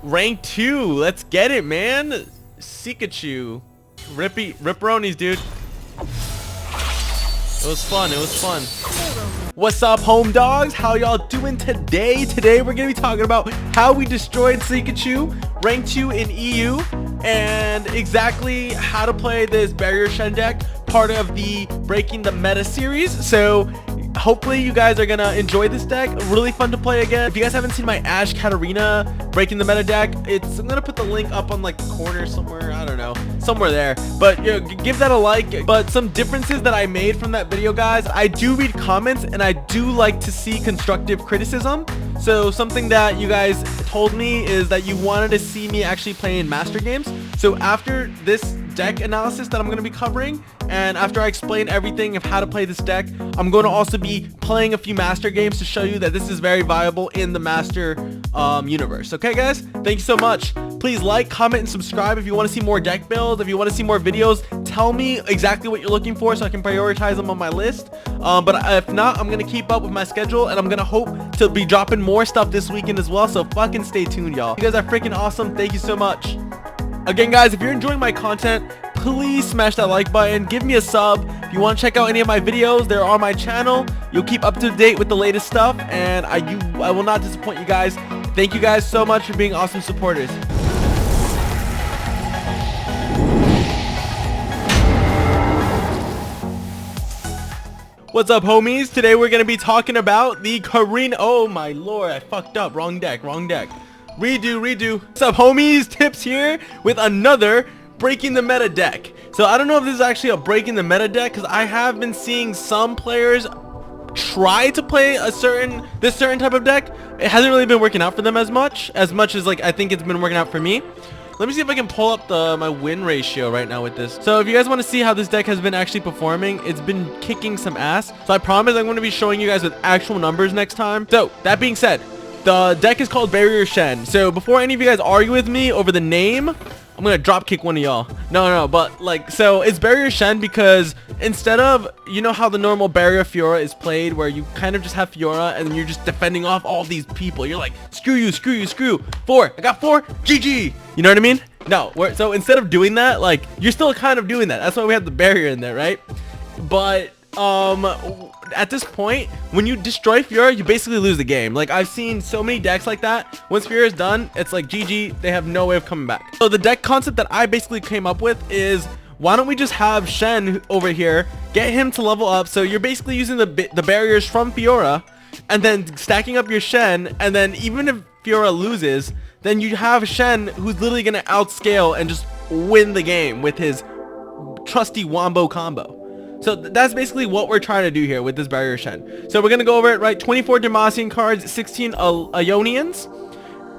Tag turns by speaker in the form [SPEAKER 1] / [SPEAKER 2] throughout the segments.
[SPEAKER 1] Rank 2. Let's get it, man. SZYCHU. Ripperonis, dude. It was fun. It was fun. What's up, home dogs? How y'all doing today? Today we're gonna be talking about how we destroyed SZYCHU, rank 2 in EU, and exactly how to play this barrier Shen deck, part of the Breaking the Meta series. So hopefully you guys are gonna enjoy this deck. Really fun to play again. If you guys haven't seen my Ash Katarina Breaking the Meta deck, I'm gonna put the link up on like the corner somewhere, I don't know, somewhere there. But you know, give that a like. But some differences that I made from that video, guys, I do read comments and I do like to see constructive criticism. So something that you guys told me is that you wanted to see me actually playing master games. So after this deck analysis that I'm going to be covering, and after I explain everything of how to play this deck, I'm going to also be playing a few master games to show you that this is very viable in the master universe. Okay, guys, thank you so much. Please like, comment, and subscribe if you want to see more deck builds. If you want to see more videos, tell me exactly what you're looking for so I can prioritize them on my list. But if not, I'm going to keep up with my schedule, and I'm going to hope to be dropping more stuff this weekend as well. So fucking stay tuned, y'all. You guys are freaking awesome. Thank you so much. Again, guys, if you're enjoying my content, please smash that like button. Give me a sub. If you want to check out any of my videos, they're on my channel. You'll keep up to date with the latest stuff, and I will not disappoint you guys. Thank you guys so much for being awesome supporters. What's up, homies? Today we're going to be talking about the Karina. Oh my lord, I fucked up. Wrong deck. Redo. What's up, homies? Tips here with another Breaking the Meta deck. So I don't know if this is actually a Breaking the Meta deck, because I have been seeing some players try to play this certain type of deck. It hasn't really been working out for them as much as like I think it's been working out for me. Let me see if I can pull up my win ratio right now with this. So if you guys want to see how this deck has been actually performing, it's been kicking some ass. So I promise I'm going to be showing you guys with actual numbers next time. So that being said, the deck is called Barrier Shen. So before any of you guys argue with me over the name, I'm gonna drop kick one of y'all. No, but like, so it's Barrier Shen because instead of, you know how the normal Barrier Fiora is played, where you kind of just have Fiora and you're just defending off all these people. You're like, screw you, 4. I got 4. GG. You know what I mean? No. So instead of doing that, like, you're still kind of doing that. That's why we have the barrier in there, right? But at this point, when you destroy Fiora, you basically lose the game. Like, I've seen so many decks like that. Once Fiora is done, it's like GG. They have no way of coming back. So the deck concept that I basically came up with is, why don't we just have Shen over here, get him to level up. So you're basically using the barriers from Fiora and then stacking up your Shen, and then even if Fiora loses, then you have Shen who's literally gonna outscale and just win the game with his trusty wombo combo. So that's basically what we're trying to do here with this Barrier Shen. So we're going to go over it, right? 24 Demacian cards, 16 Ionians.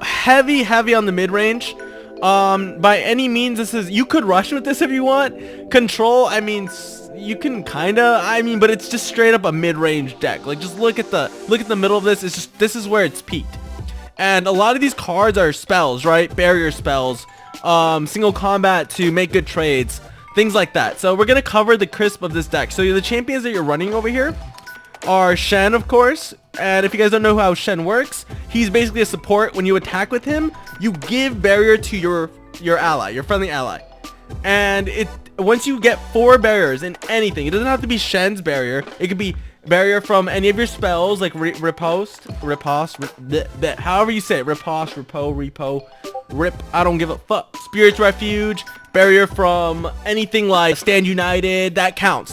[SPEAKER 1] Heavy on the mid-range. By any means, you could rush with this if you want. Control, I mean, you can kinda, but it's just straight up a mid-range deck. Like, just look at the middle of this. It's just, this is where it's peaked. And a lot of these cards are spells, right? Barrier spells, single combat to make good trades, things like that. So we're going to cover the crisp of this deck. So the champions that you're running over here are Shen, of course. And if you guys don't know how Shen works, he's basically a support. When you attack with him, you give barrier to your ally, your friendly ally. And once you get 4 barriers in anything, it doesn't have to be Shen's barrier. It could be barrier from any of your spells, like riposte, however you say it, riposte, repo, rip, I don't give a fuck. Spirit's Refuge, barrier from anything like Stand United, that counts.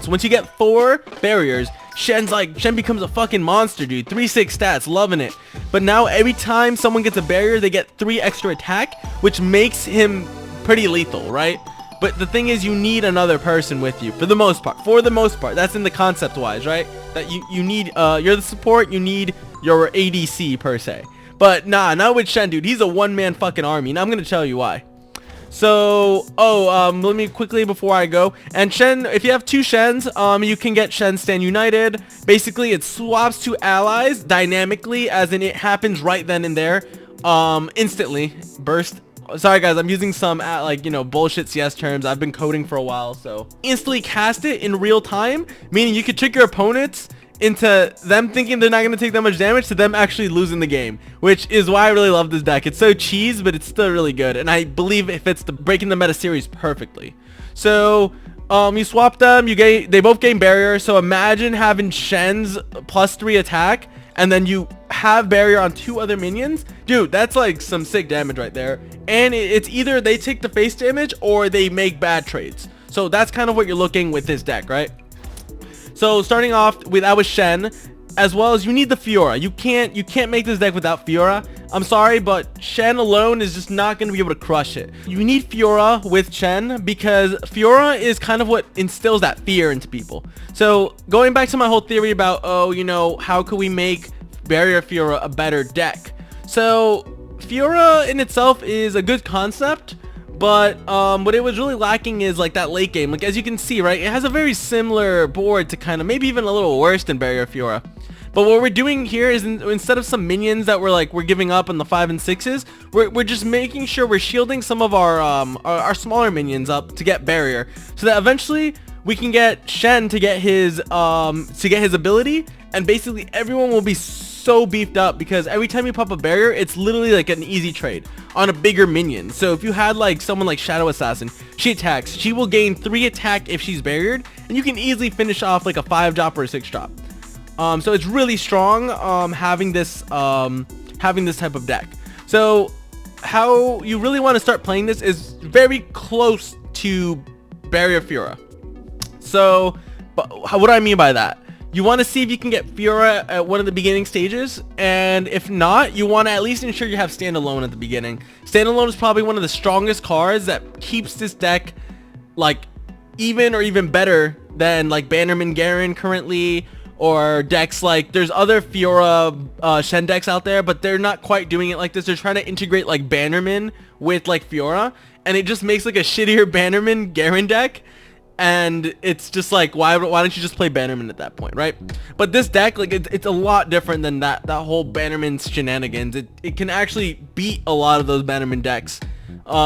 [SPEAKER 1] Once you get 4 barriers, Shen becomes a fucking monster, dude. 3-6 stats, loving it. But now every time someone gets a barrier, they get 3 extra attack, which makes him pretty lethal, right? But the thing is, you need another person with you for the most part. That's in the concept wise, right? That you need, you're the support, you need your ADC per se. But nah, not with Shen, dude. He's a one-man fucking army, and I'm gonna tell you why. So, let me quickly before I go. And Shen, if you have 2 Shens, you can get Shen Stand United. Basically, it swaps to allies dynamically, as in it happens right then and there, instantly. Burst. Sorry guys, I'm using some bullshit CS terms. I've been coding for a while, so instantly cast it in real time, meaning you could trick your opponents into them thinking they're not going to take that much damage to them actually losing the game, which is why I really love this deck. It's so cheese, but it's still really good, and I believe it fits the breaking the meta series perfectly. So you swap them, they both gain barrier. So imagine having Shen's +3 attack, and then you have barrier on 2 other minions. Dude, that's like some sick damage right there. And it's either they take the face damage or they make bad trades. So that's kind of what you're looking with this deck, right? So starting off with that was Shen, as well as you need the Fiora. You can't make this deck without Fiora. I'm sorry, but Shen alone is just not going to be able to crush it. You need Fiora with Shen because Fiora is kind of what instills that fear into people. So going back to my whole theory about, oh, you know, how could we make Barrier Fiora a better deck? So Fiora in itself is a good concept, but what it was really lacking is like that late game. Like as you can see, right, it has a very similar board to kind of maybe even a little worse than Barrier Fiora. But what we're doing here is instead of some minions that we're giving up on the 5 and 6s, we're just making sure we're shielding some of our smaller minions up to get barrier, so that eventually we can get Shen to get his ability, and basically everyone will be so beefed up because every time you pop a barrier, it's literally like an easy trade on a bigger minion. So if you had like someone like Shadow Assassin, she attacks, she will gain 3 attack if she's barriered, and you can easily finish off like a 5 drop or a 6 drop. So it's really strong having this type of deck. So how you really want to start playing this is very close to Barrier Fiora. So what do I mean by that? You want to see if you can get Fiora at one of the beginning stages, and if not, you want to at least ensure you have Standalone at the beginning. Standalone is probably one of the strongest cards that keeps this deck like even or even better than like Bannerman Garen currently, or decks like there's other Fiora Shen decks out there, but they're not quite doing it like this. They're trying to integrate like Bannerman with like Fiora, and it just makes like a shittier Bannerman Garen deck. And it's just like, why don't you just play Bannerman at that point, right? But this deck, like it's a lot different than that whole Bannerman shenanigans. It can actually beat a lot of those Bannerman decks,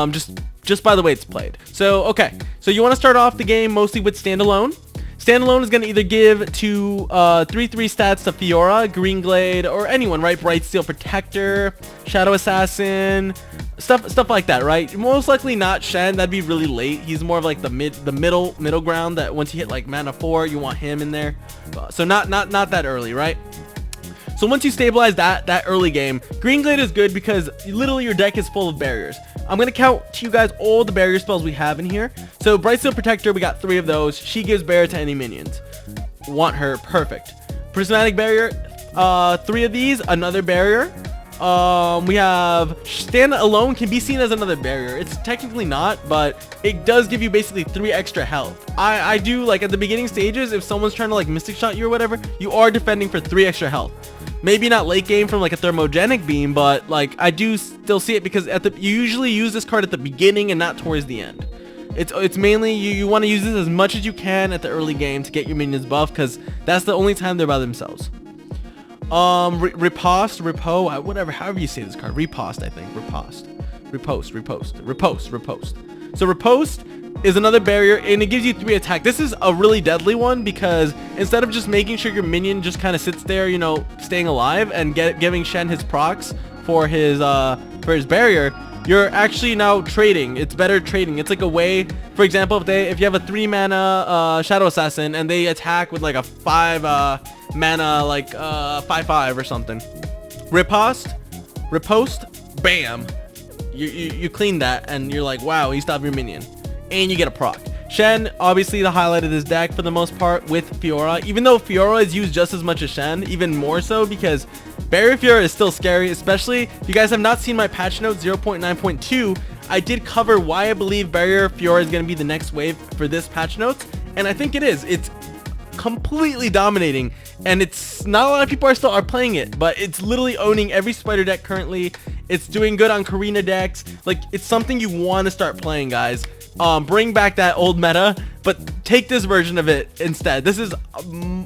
[SPEAKER 1] just by the way it's played. So okay, so you want to start off the game mostly with Standalone. Standalone is going to either give to 3/3 stats to Fiora, Green Glade, or anyone, right? Bright Steel Protector, Shadow Assassin, stuff like that, right? Most likely not Shen. That'd be really late. He's more of like the middle ground that once you hit like mana 4, you want him in there. So not that early, right? So once you stabilize that early game, Green Glade is good because literally your deck is full of barriers. I'm going to count to you guys all the barrier spells we have in here. So Bright Steel Protector, we got 3 of those. She gives barrier to any minions. Want her, perfect. Prismatic Barrier, 3 of these, another barrier. We have Stand Alone can be seen as another barrier. It's technically not, but it does give you basically 3 extra health. I do like at the beginning stages, if someone's trying to like Mystic Shot you or whatever, you are defending for 3 extra health. Maybe not late game from like a Thermogenic Beam, but like I do still see it because you usually use this card at the beginning and not towards the end. It's mainly you want to use this as much as you can at the early game to get your minions buff, because that's the only time they're by themselves. Riposte, whatever, however you say this card. Riposte, I think. Riposte. So Riposte is another barrier, and it gives you 3 attack. This is a really deadly one because instead of just making sure your minion just kind of sits there, you know, staying alive and giving Shen his procs for his barrier, you're actually now trading. It's better trading. It's like a way, for example, if you have a 3 mana Shadow Assassin and they attack with like a 5 mana like 5/5 or something, Riposte, bam, you clean that and you're like, wow, you stop your minion and you get a proc. Shen, obviously the highlight of this deck for the most part with Fiora, even though Fiora is used just as much as Shen, even more so because Barrier Fiora is still scary, especially if you guys have not seen my patch notes 0.9.2. I did cover why I believe Barrier Fiora is going to be the next wave for this patch notes, and I think it is. It's completely dominating, and it's not a lot of people are playing it, but it's literally owning every spider deck currently. It's doing good on Karina decks. Like, it's something you want to start playing, guys. Bring back that old meta, but take this version of it instead. This is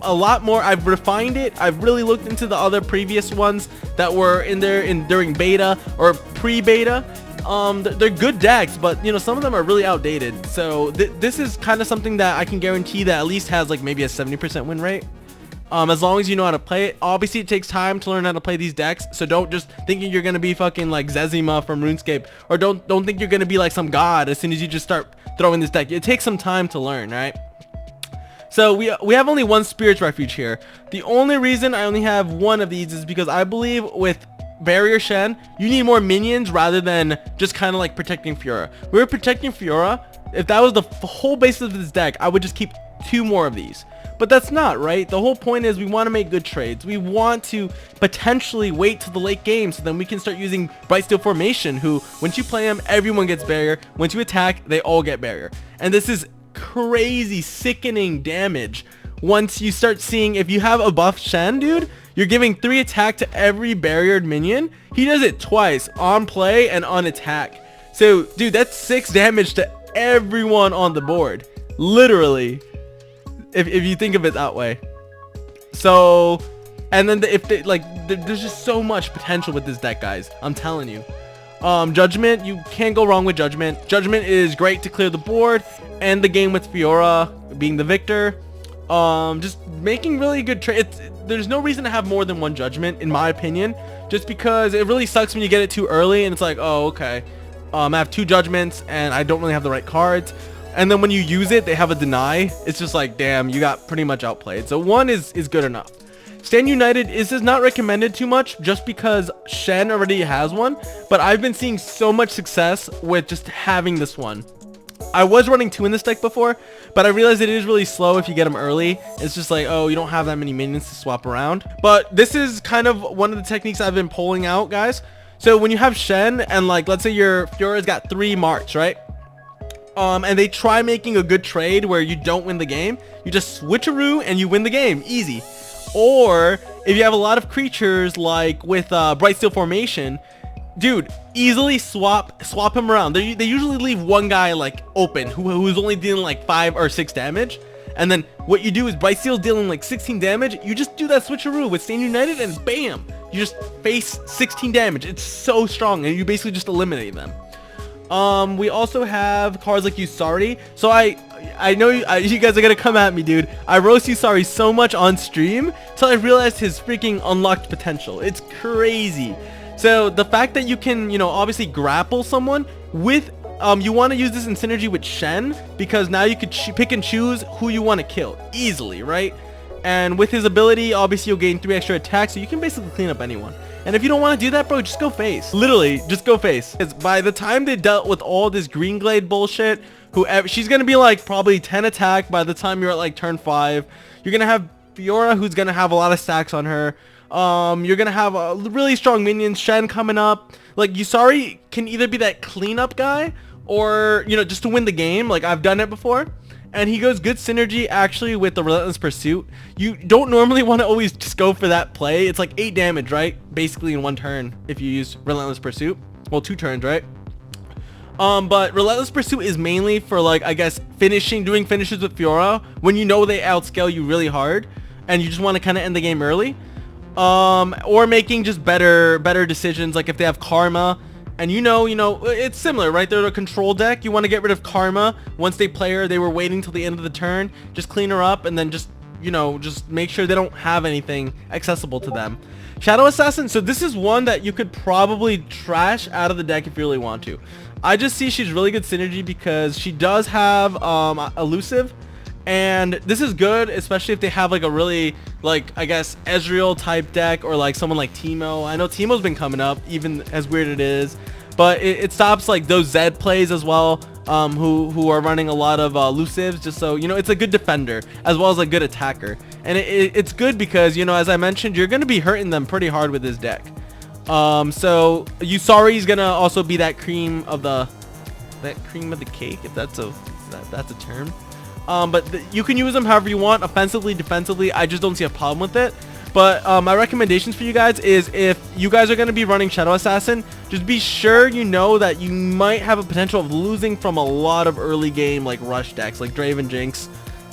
[SPEAKER 1] a lot more. I've refined it. I've really looked into the other previous ones that were in there during beta or pre-beta. They're good decks, but you know, some of them are really outdated. So this is kind of something that I can guarantee that at least has like maybe a 70% win rate. as long as you know how to play it. Obviously it takes time to learn how to play these decks, so don't just thinking you're gonna be fucking like SZYCHU from RuneScape, or don't think you're gonna be like some god as soon as you just start throwing this deck. It takes some time to learn, right? So we have only one Spirit's Refuge here. The only reason I only have one of these is because I believe with Barrier Shen, you need more minions rather than just kind of like protecting Fiora. We were protecting Fiora. If that was the whole basis of this deck, I would just keep 2 more of these. But that's not, right? The whole point is we want to make good trades. We want to potentially wait till the late game so then we can start using Brightsteel Formation, who, once you play them, everyone gets barrier. Once you attack, they all get barrier. And this is crazy, sickening damage. Once you start seeing, if you have a buff Shen, dude, you're giving 3 attack to every barriered minion. He does it twice, on play and on attack. So, dude, that's 6 damage to everyone on the board. Literally. If you think of it that way. So, and then there's just so much potential with this deck, guys. I'm telling you. Judgment, you can't go wrong with Judgment. Judgment is great to clear the board, and the game with Fiora being the victor. Just making really good trades. There's no reason to have more than one Judgment, in my opinion, just because it really sucks when you get it too early and it's like, oh, okay, I have 2 Judgments and I don't really have the right cards. And then when you use it, they have a deny. It's just like, damn, you got pretty much outplayed. So 1 is good enough. Stand United is not recommended too much just because Shen already has one. But I've been seeing so much success with just having this one. I was running 2 in this deck before, but I realized it is really slow if you get them early. It's just like, oh, you don't have that many minions to swap around. But this is kind of one of the techniques I've been pulling out, guys. So when you have Shen and like, let's say your Fiora's got 3 marks, right? And they try making a good trade where you don't win the game, you just switcheroo and you win the game, easy. Or if you have a lot of creatures like with Brightsteel Formation, dude, easily swap him around. They usually leave one guy like open who's only dealing like 5 or 6 damage, and then what you do is Brightsteel's dealing like 16 damage. You just do that switcheroo with Stand United and bam, you just face 16 damage. It's so strong and you basically just eliminate them. We also have cards like Usari. So I know you guys are gonna come at me, dude. I roast Usari so much on stream till I realized his freaking unlocked potential. It's crazy. So the fact that you can, you know, obviously grapple someone with, you want to use this in synergy with Shen because now you could pick and choose who you want to kill easily, right? And with his ability, obviously you'll gain 3 extra attacks, so you can basically clean up anyone. And if you don't want to do that, bro, just go face. Literally, just go face. Because by the time they dealt with all this Green Glade bullshit, she's going to be like probably 10 attack by the time you're at like turn 5. You're going to have Fiora, who's going to have a lot of stacks on her. You're going to have a really strong minions, Shen coming up. Like, Usari can either be that cleanup guy or, you know, just to win the game. Like, I've done it before. And he goes good synergy actually with the Relentless Pursuit. You don't normally want to always just go for that play. It's like 8 damage, right? Basically in 1 turn if you use Relentless Pursuit. Well, 2 turns, right? But Relentless Pursuit is mainly for like, I guess, doing finishes with Fiora when you know they outscale you really hard and you just want to kind of end the game early. Or making just better decisions, like if they have Karma. And you know, it's similar, right? They're a control deck. You want to get rid of Karma. Once they play her, they were waiting till the end of the turn. Just clean her up and then just, you know, just make sure they don't have anything accessible to them. Shadow Assassin. So this is one that you could probably trash out of the deck if you really want to. I just see she's really good synergy because she does have elusive. And this is good, especially if they have like a really, like, I guess, Ezreal type deck or like someone like Teemo. I know Teemo's been coming up, even as weird it is. But it stops like those Zed plays as well, who are running a lot of elusives, just so, you know, it's a good defender as well as a good attacker. And it's good because, you know, as I mentioned, you're going to be hurting them pretty hard with this deck. So Usari is going to also be that cream of the cake, if that's a term. But you can use them however you want, offensively, defensively. I just don't see a problem with it. But my recommendations for you guys is, if you guys are going to be running Shadow Assassin, just be sure you know that you might have a potential of losing from a lot of early game like rush decks like Draven Jinx.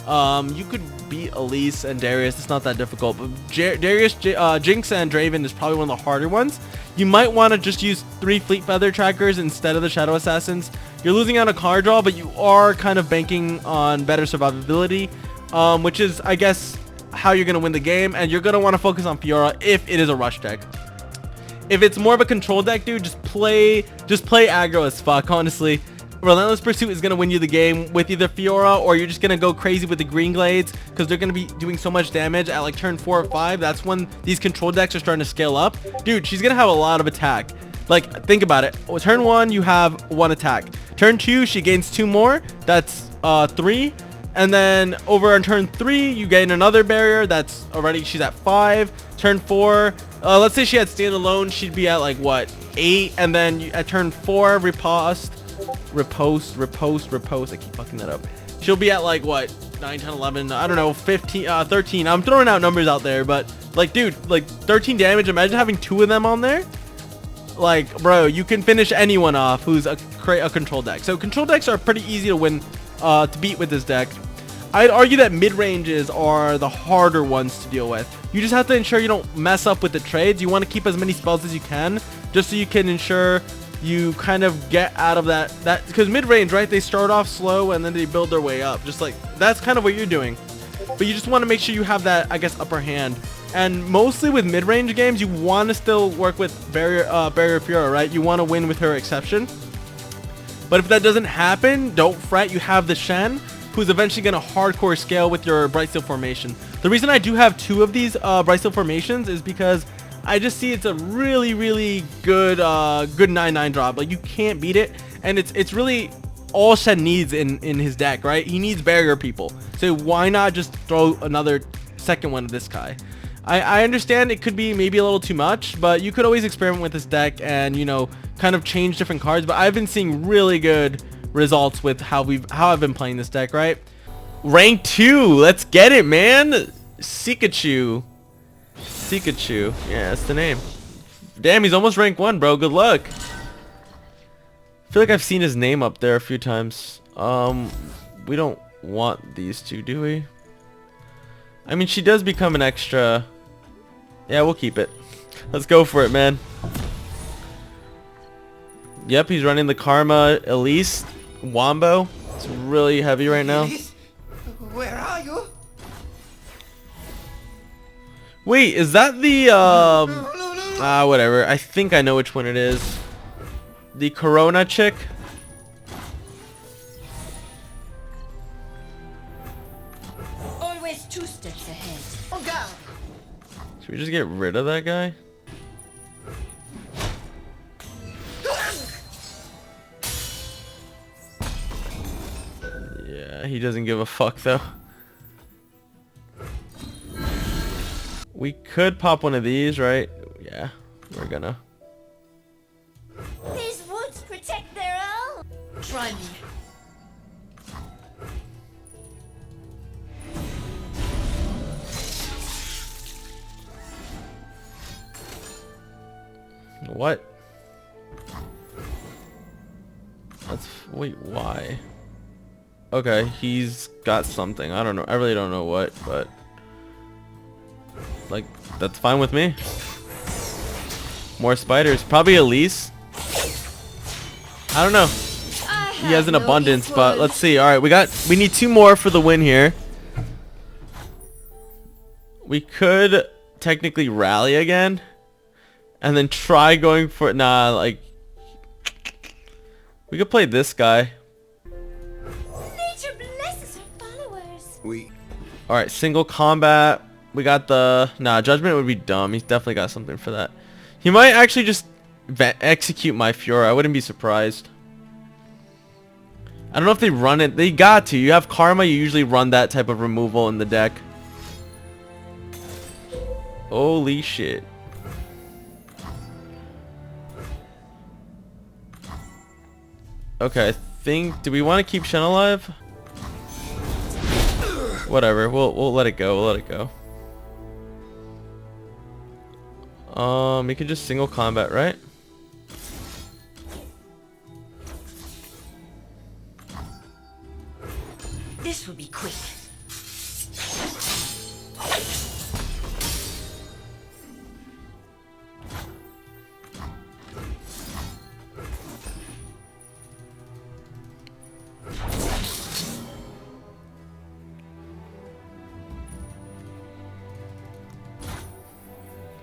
[SPEAKER 1] You could beat Elise and Darius. It's not that difficult, but Darius, Jinx and Draven is probably one of the harder ones. You might want to just use 3 Fleet Feather trackers instead of the Shadow Assassins. You're losing on a card draw, but you are kind of banking on better survivability, which is, I guess, how you're gonna win the game, and you're gonna want to focus on Fiora if it is a rush deck. If it's more of a control deck, dude, just play aggro as fuck, honestly. Relentless Pursuit is going to win you the game with either Fiora, or you're just going to go crazy with the Green Glades because they're going to be doing so much damage at like turn 4 or 5. That's when these control decks are starting to scale up. Dude, she's going to have a lot of attack. Like, think about it. Turn 1, you have 1 attack. Turn 2, she gains 2 more. That's 3. And then over on turn 3, you gain another barrier. That's already, she's at 5. Turn 4, let's say she had Stand Alone, she'd be at like what, 8. And then at turn 4, riposte. I keep fucking that up. She'll be at like what, 9, 10, 11, I don't know, 15, 13. I'm throwing out numbers out there, but like, dude, like 13 damage. Imagine having 2 of them on there. Like, bro, you can finish anyone off who's a control deck. So control decks are pretty easy to win, to beat with this deck. I'd argue that mid-ranges are the harder ones to deal with. You just have to ensure you don't mess up with the trades. You want to keep as many spells as you can, just so you can ensure you kind of get out of that because mid-range, right, they start off slow and then they build their way up. Just like, that's kind of what you're doing. But you just want to make sure you have that, I guess, upper hand. And mostly with mid-range games, you want to still work with Barrier Fiora, right? You want to win with her exception. But if that doesn't happen, don't fret. You have the Shen, who's eventually going to hardcore scale with your Bright Steel formation. The reason I do have 2 of these Bright Steel formations is because I just see it's a really, really good 9/9 drop. Like, you can't beat it, and it's really all Shen needs in his deck, right? He needs barrier people, so why not just throw another second one of this guy? I understand it could be maybe a little too much, but you could always experiment with this deck and, you know, kind of change different cards. But I've been seeing really good results with how I've been playing this deck, right? Rank 2, let's get it, man. SZYCHU. Yeah, that's the name. Damn, he's almost rank 1, bro. Good luck. I feel like I've seen his name up there a few times. We don't want these 2, do we? I mean, she does become an extra. Yeah, we'll keep it. Let's go for it, man. Yep, he's running the Karma Elise Wombo. It's really heavy right now.
[SPEAKER 2] Elise? Where are you?
[SPEAKER 1] Wait, is that the whatever. I think I know which one it is. The Corona chick.
[SPEAKER 3] Always 2 steps ahead.
[SPEAKER 2] Oh God!
[SPEAKER 1] Should we just get rid of that guy? Yeah, he doesn't give a fuck though. We could pop one of these, right? Yeah, we're gonna.
[SPEAKER 3] These woods protect their own. Try me.
[SPEAKER 1] What? Wait, why? Okay, he's got something. I don't know. I really don't know what, but like, that's fine with me. More spiders. Probably Elise. I don't know. He has an abundance, but let's see. Alright, we need 2 more for the win here. We could technically rally again. And then try going for... Nah, like... We could play this guy.
[SPEAKER 3] Nature blesses her followers.
[SPEAKER 1] Alright, single combat. We got the... Nah, Judgment would be dumb. He's definitely got something for that. He might actually just execute my Fiora. I wouldn't be surprised. I don't know if they run it. They got to. You have Karma. You usually run that type of removal in the deck. Holy shit. Okay, I think... Do we want to keep Shen alive? Whatever. We'll let it go. We'll let it go. We can just single combat, right?
[SPEAKER 3] This will be quick.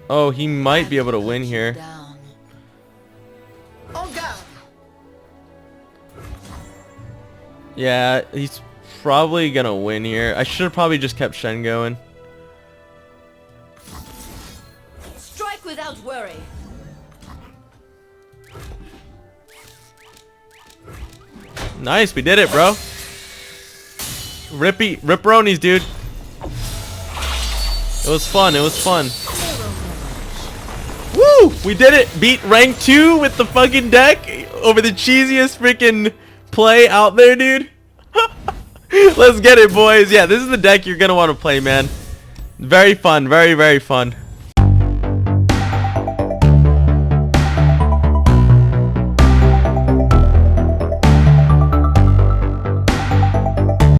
[SPEAKER 1] Oh, he might be able to win here.
[SPEAKER 3] Down.
[SPEAKER 2] On guard.
[SPEAKER 1] Yeah, he's probably gonna win here. I should have probably just kept Shen going.
[SPEAKER 3] Strike without worry.
[SPEAKER 1] Nice, we did it, bro. Ripperonis, dude. It was fun, it was fun. Woo! We did it! Beat rank 2 with the fucking deck over the cheesiest freaking play out there, dude. Let's get it, boys. Yeah, this is the deck you're gonna want to play, man. Very fun, very, very fun.